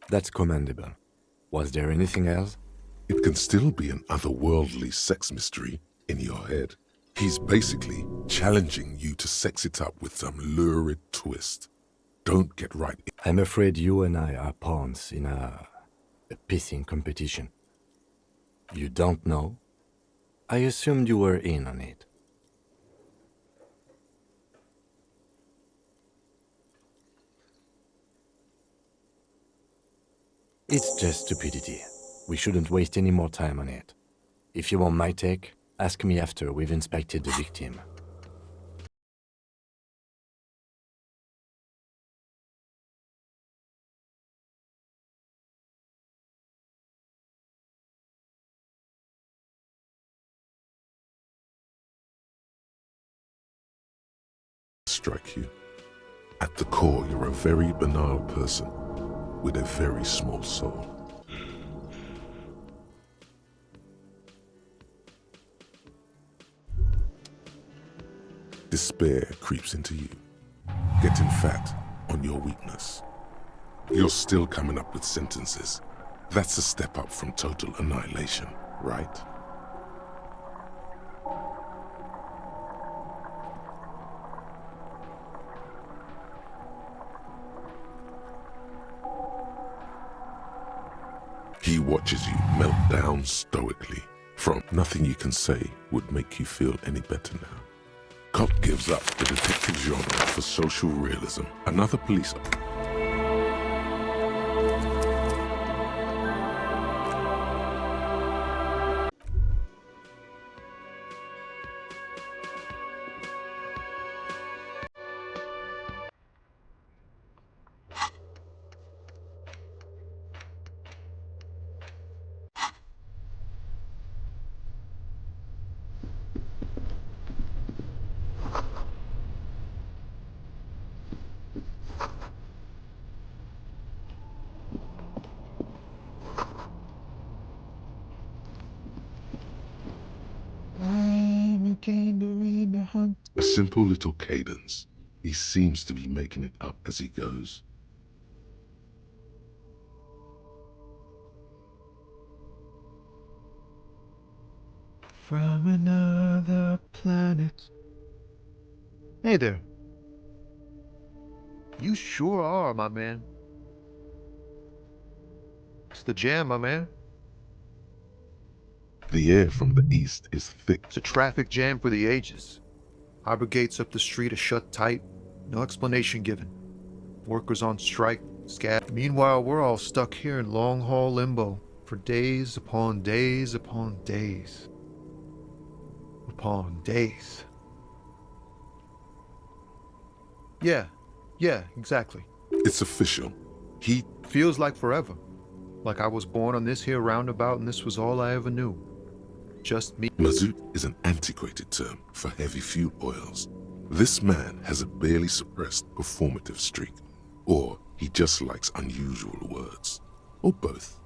That's commendable. Was there anything else? It can still be an otherworldly sex mystery in your head. He's basically challenging you to sex it up with some lurid twist. Don't get right. I'm afraid you and I are pawns in a pissing competition. You don't know? I assumed you were in on it. It's just stupidity. We shouldn't waste any more time on it. If you want my take, ask me after we've inspected the victim. Strike you. At the core, you're a very banal person with a very small soul. Despair creeps into you, getting fat on your weakness. You're still coming up with sentences. That's a step up from total annihilation, right? He watches you melt down stoically. From nothing you can say would make you feel any better now. Cop gives up the detective genre for social realism. Another police... A simple little cadence. He seems to be making it up as he goes. From another planet. Hey there. You sure are, my man. It's the jam, my man. The air from the east is thick. It's a traffic jam for the ages. Harbor gates up the street are shut tight. No explanation given. Workers on strike, scat. Meanwhile, we're all stuck here in long-haul limbo for days upon days upon days. Upon days. Yeah, exactly. It's official. He feels like forever. Like I was born on this here roundabout and this was all I ever knew. Just me. Mazout is an antiquated term for heavy fuel oils. This man has a barely suppressed performative streak, or he just likes unusual words, or both.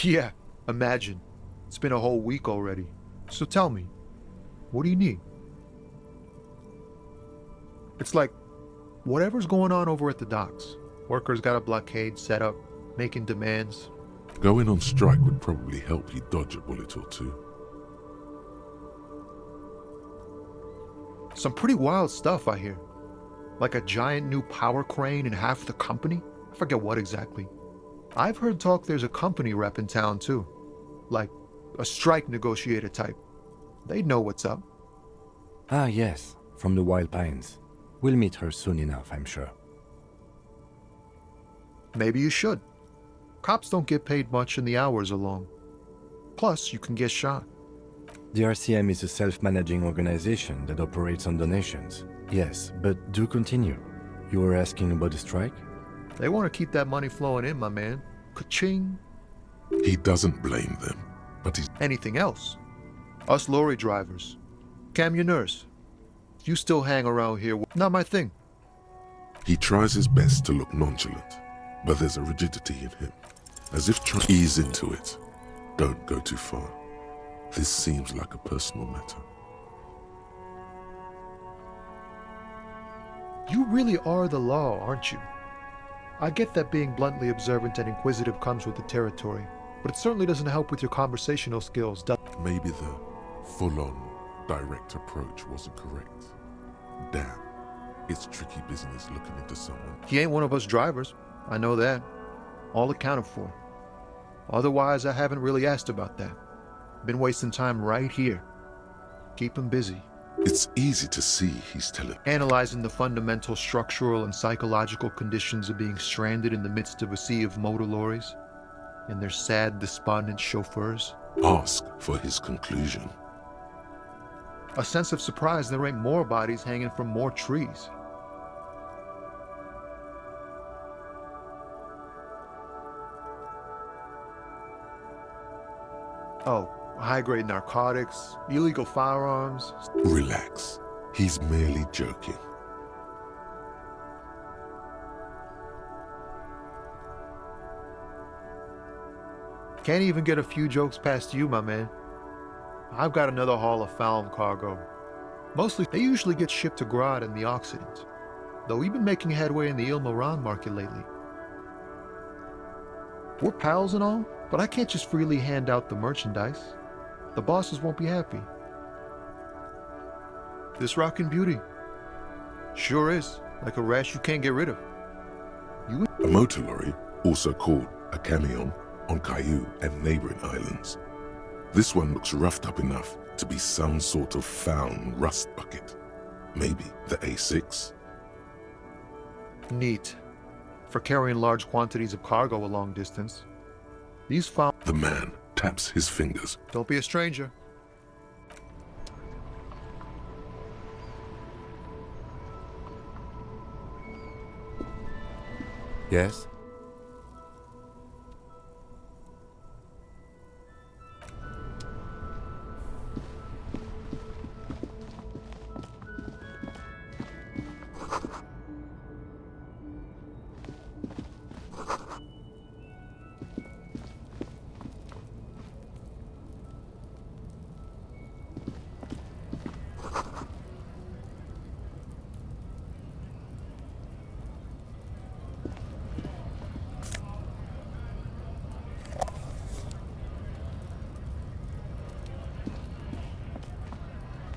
Yeah, imagine. It's been a whole week already. So tell me, what do you need? It's like, whatever's going on over at the docks. Workers got a blockade set up, making demands. Going on strike would probably help you dodge a bullet or two. Some pretty wild stuff, I hear. Like a giant new power crane in half the company? I forget what exactly. I've heard talk there's a company rep in town too. Like a strike negotiator type. They'd know what's up. Ah, yes, from the Wild Pines. We'll meet her soon enough, I'm sure. Maybe you should. Cops don't get paid much and the hours are long. Plus, you can get shot. The RCM is a self-managing organization that operates on donations. Yes, but do continue. You were asking about the strike? They want to keep that money flowing in, my man. Ka-ching. He doesn't blame them, but he's... Anything else? Us lorry drivers. Camionneurs. You still hang around here, not my thing. He tries his best to look nonchalant, but there's a rigidity in him, as if trying to ease into it. Don't go too far. This seems like a personal matter. You really are the law, aren't you? I get that being bluntly observant and inquisitive comes with the territory, but it certainly doesn't help with your conversational skills, does it? Maybe the full-on, direct approach wasn't correct. Damn, it's tricky business looking into someone. He ain't one of us drivers. I know that. All accounted for. Otherwise, I haven't really asked about that. Been wasting time right here. Keep him busy. It's easy to see he's telling. Analyzing the fundamental structural and psychological conditions of being stranded in the midst of a sea of motor lorries and their sad, despondent chauffeurs. Ask for his conclusion. A sense of surprise there ain't more bodies hanging from more trees. Oh, high-grade narcotics, illegal firearms. Relax. He's merely joking. Can't even get a few jokes past you, my man. I've got another haul of found cargo. Mostly, they usually get shipped to Grad in the Occident, though we've been making headway in the Ilmaran market lately. We're pals and all, but I can't just freely hand out the merchandise. The bosses won't be happy. This rockin' beauty sure is like a rash you can't get rid of. A motor lorry, also called a camion, on Caillou and neighboring islands. This one looks roughed up enough to be some sort of found rust bucket. Maybe the A6? Neat. For carrying large quantities of cargo a long distance. These found... The man taps his fingers. Don't be a stranger. Yes?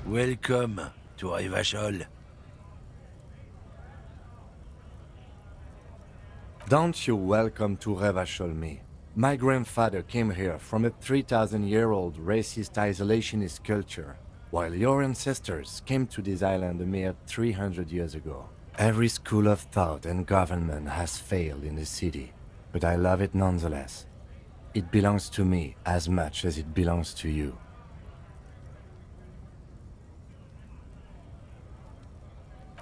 Welcome to Revachol. Don't you welcome to Revachol me. My grandfather came here from a 3,000-year-old racist isolationist culture, while your ancestors came to this island a mere 300 years ago. Every school of thought and government has failed in the city, but I love it nonetheless. It belongs to me as much as it belongs to you.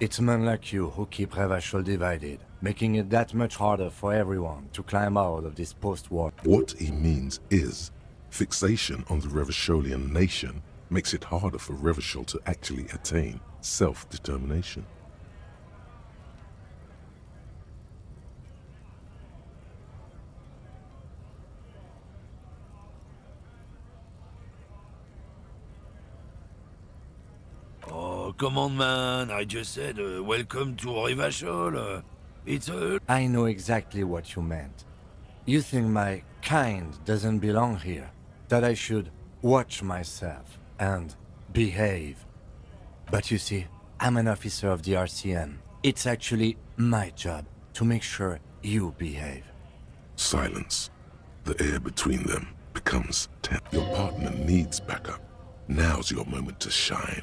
It's men like you who keep Revachol divided, making it that much harder for everyone to climb out of this post-war. What he means is, fixation on the Revacholian nation makes it harder for Revachol to actually attain self-determination. Oh, come on, man. I just said, welcome to Revachol. It's a... I know exactly what you meant. You think my kind doesn't belong here, that I should watch myself and behave. But you see, I'm an officer of the RCM. It's actually my job to make sure you behave. Silence. The air between them becomes tense. Your partner needs backup. Now's your moment to shine.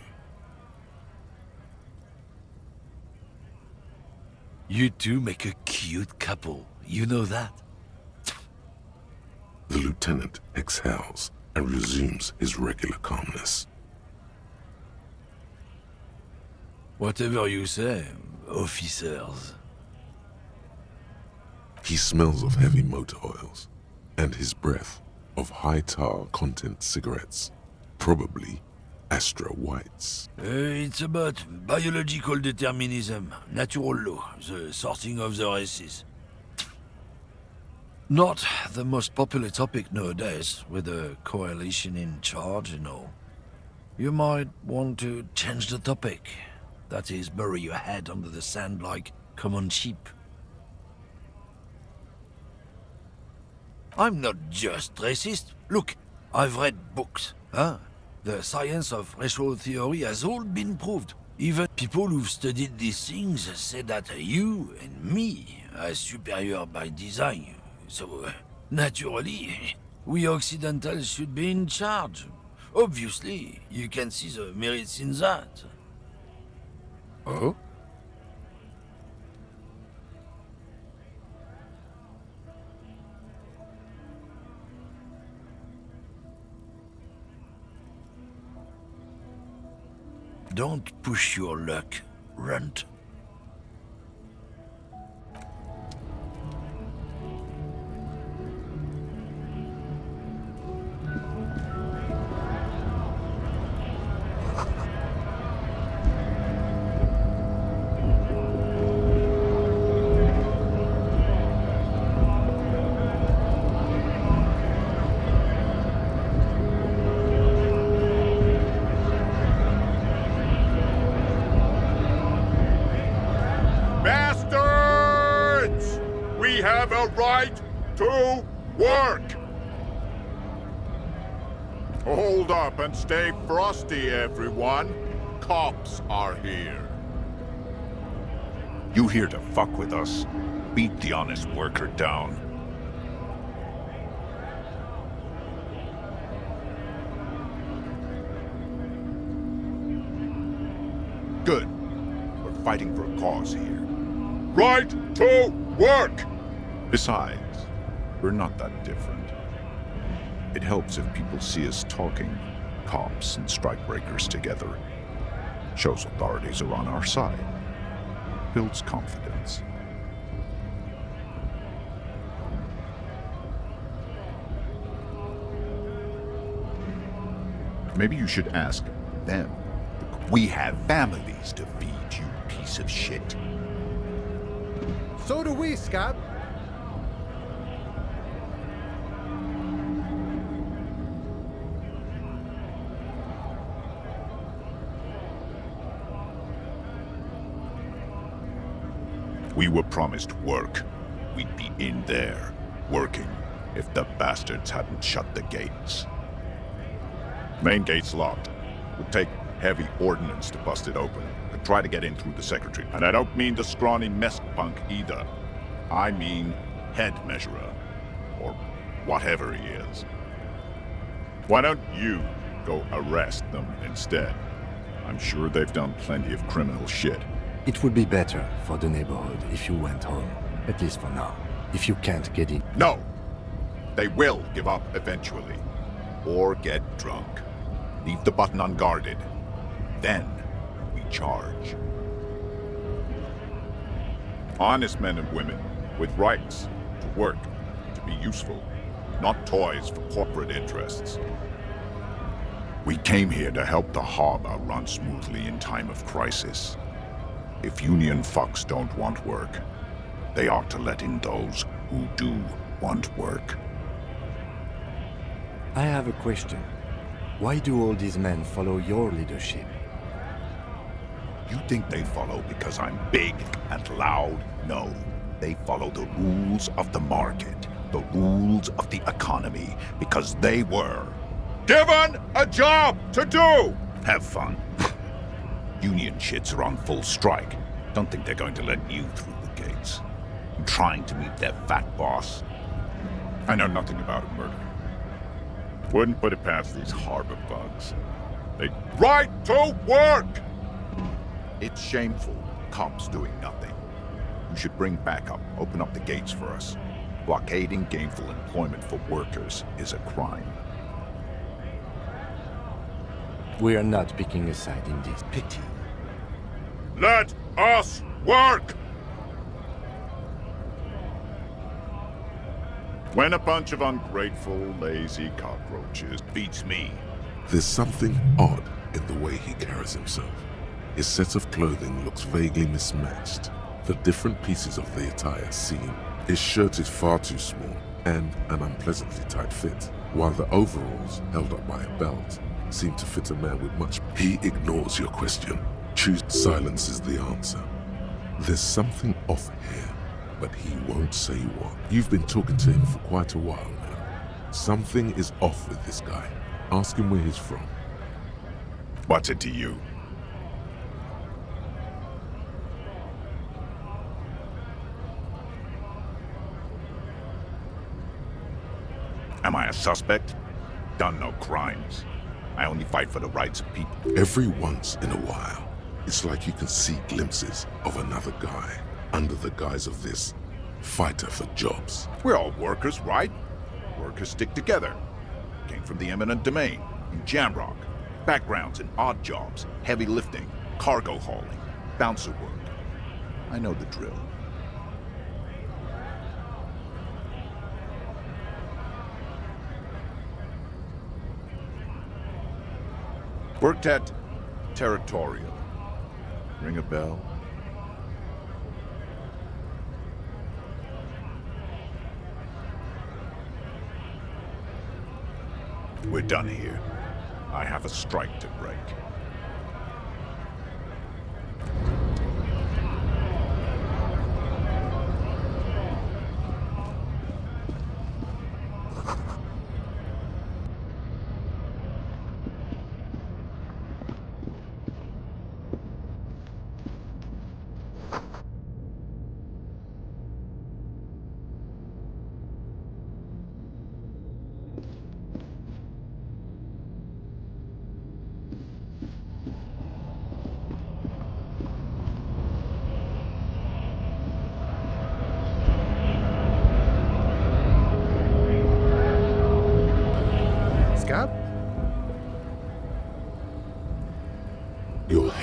You two make a cute couple. You know that? The lieutenant exhales and resumes his regular calmness. Whatever you say, officers. He smells of heavy motor oils, and his breath of high tar content cigarettes, probably Astra Whites. It's about biological determinism, natural law, the sorting of the races. Not the most popular topic nowadays, with a coalition in charge and all. You might want to change the topic. That is, bury your head under the sand like common sheep. I'm not just racist. Look, I've read books, huh? The science of racial theory has all been proved. Even people who've studied these things say that you and me are superior by design. So, naturally, we Occidentals should be in charge. Obviously, you can see the merits in that. Oh? Don't push your luck, runt. have a right to work! Hold up and stay frosty, everyone. Cops are here. You here to fuck with us? Beat the honest worker down. Good. We're fighting for a cause here. Right to work! Besides, we're not that different. It helps if people see us talking, cops and strikebreakers together. Shows authorities are on our side. Builds confidence. Maybe you should ask them. We have families to feed, you piece of shit. So do we, Scott. We were promised work. We'd be in there, working, if the bastards hadn't shut the gates. Main gate's locked. Would take heavy ordnance to bust it open, and try to get in through the secretary. And I don't mean the scrawny mess punk either. I mean head measurer, or whatever he is. Why don't you go arrest them instead? I'm sure they've done plenty of criminal shit. It would be better for the neighborhood if you went home, at least for now. If you can't get in. No! They will give up eventually. Or get drunk. Leave the button unguarded. Then we charge. Honest men and women with rights to work, to be useful, not toys for corporate interests. We came here to help the harbor run smoothly in time of crisis. If union fucks don't want work, they ought to let in those who do want work. I have a question. Why do all these men follow your leadership? You think they follow because I'm big and loud? No. They follow the rules of the market, the rules of the economy, because they were given a job to do! Have fun. Union shits are on full strike. Don't think they're going to let you through the gates. I'm trying to meet their fat boss. I know nothing about a murder. Wouldn't put it past these harbor bugs. They right to work! It's shameful. Cops doing nothing. You should bring backup. Open up the gates for us. Blockading gainful employment for workers is a crime. We are not picking a side in this. Pity. Let us work! When a bunch of ungrateful, lazy cockroaches beats me. There's something odd in the way he carries himself. His set of clothing looks vaguely mismatched. The different pieces of the attire seem. His shirt is far too small and an unpleasantly tight fit, while the overalls, held up by a belt, seem to fit a man with much. He ignores your question. Choose silence is the answer. There's something off here, but he won't say what. You've been talking to him for quite a while now. Something is off with this guy. Ask him where he's from. What's it to you? Am I a suspect? Done no crimes. I only fight for the rights of people. Every once in a while, it's like you can see glimpses of another guy under the guise of this fighter for jobs. We're all workers, right? Workers stick together. Came from the eminent domain, in Jamrock. Backgrounds in odd jobs, heavy lifting, cargo hauling, bouncer work. I know the drill. Worked at Territorial. Ring a bell? We're done here. I have a strike to break.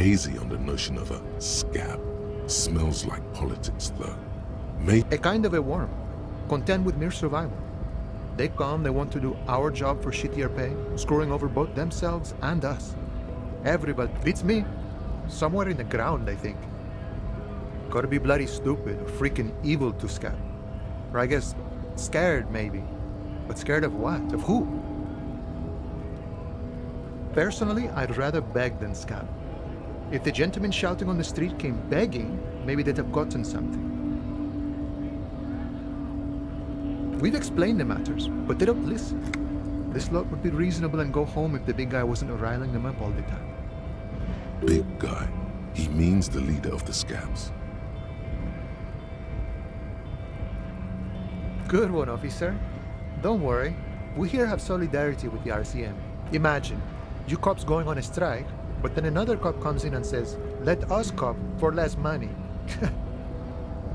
hazy on the notion of a scab. Smells like politics, though. A kind of a worm, content with mere survival. They come, they want to do our job for shittier pay, screwing over both themselves and us. Everybody beats me. Somewhere in the ground, I think. Gotta be bloody stupid or freaking evil to scab. Or I guess scared, maybe. But scared of what? Of who? Personally, I'd rather beg than scab. If the gentleman shouting on the street came begging, maybe they'd have gotten something. We've explained the matters, but they don't listen. This lot would be reasonable and go home if the big guy wasn't riling them up all the time. Big guy. He means the leader of the scabs. Good one, officer. Don't worry. We here have solidarity with the RCM. Imagine, you cops going on a strike, but then another cop comes in and says, let us cop for less money.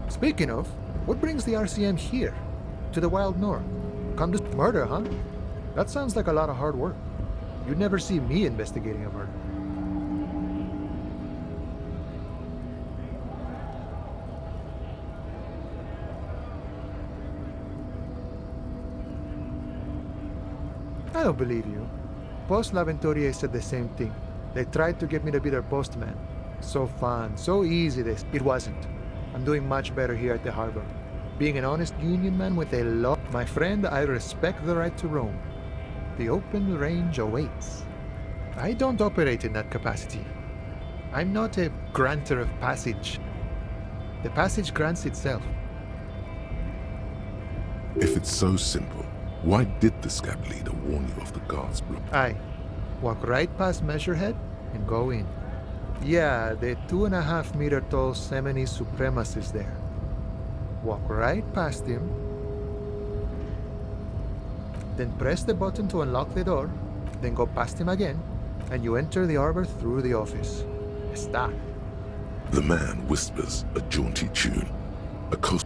Speaking of, what brings the RCM here? To the wild north? Come to murder, huh? That sounds like a lot of hard work. You'd never see me investigating a murder. I don't believe you. Post Laventurier said the same thing. They tried to get me to be their postman. So fun, so easy this. It wasn't. I'm doing much better here at the harbor. Being an honest union man with a law. My friend, I respect the right to roam. The open range awaits. I don't operate in that capacity. I'm not a granter of passage. The passage grants itself. If it's so simple, why did the scab leader warn you of the guards' block? Aye. Walk right past Measurehead and go in. Yeah, the 2.5 meter tall Semini supremacist there. Walk right past him. Then press the button to unlock the door. Then go past him again. And you enter the arbor through the office. Está. The man whispers a jaunty tune. A coast.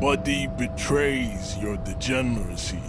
Nobody betrays your degeneracy.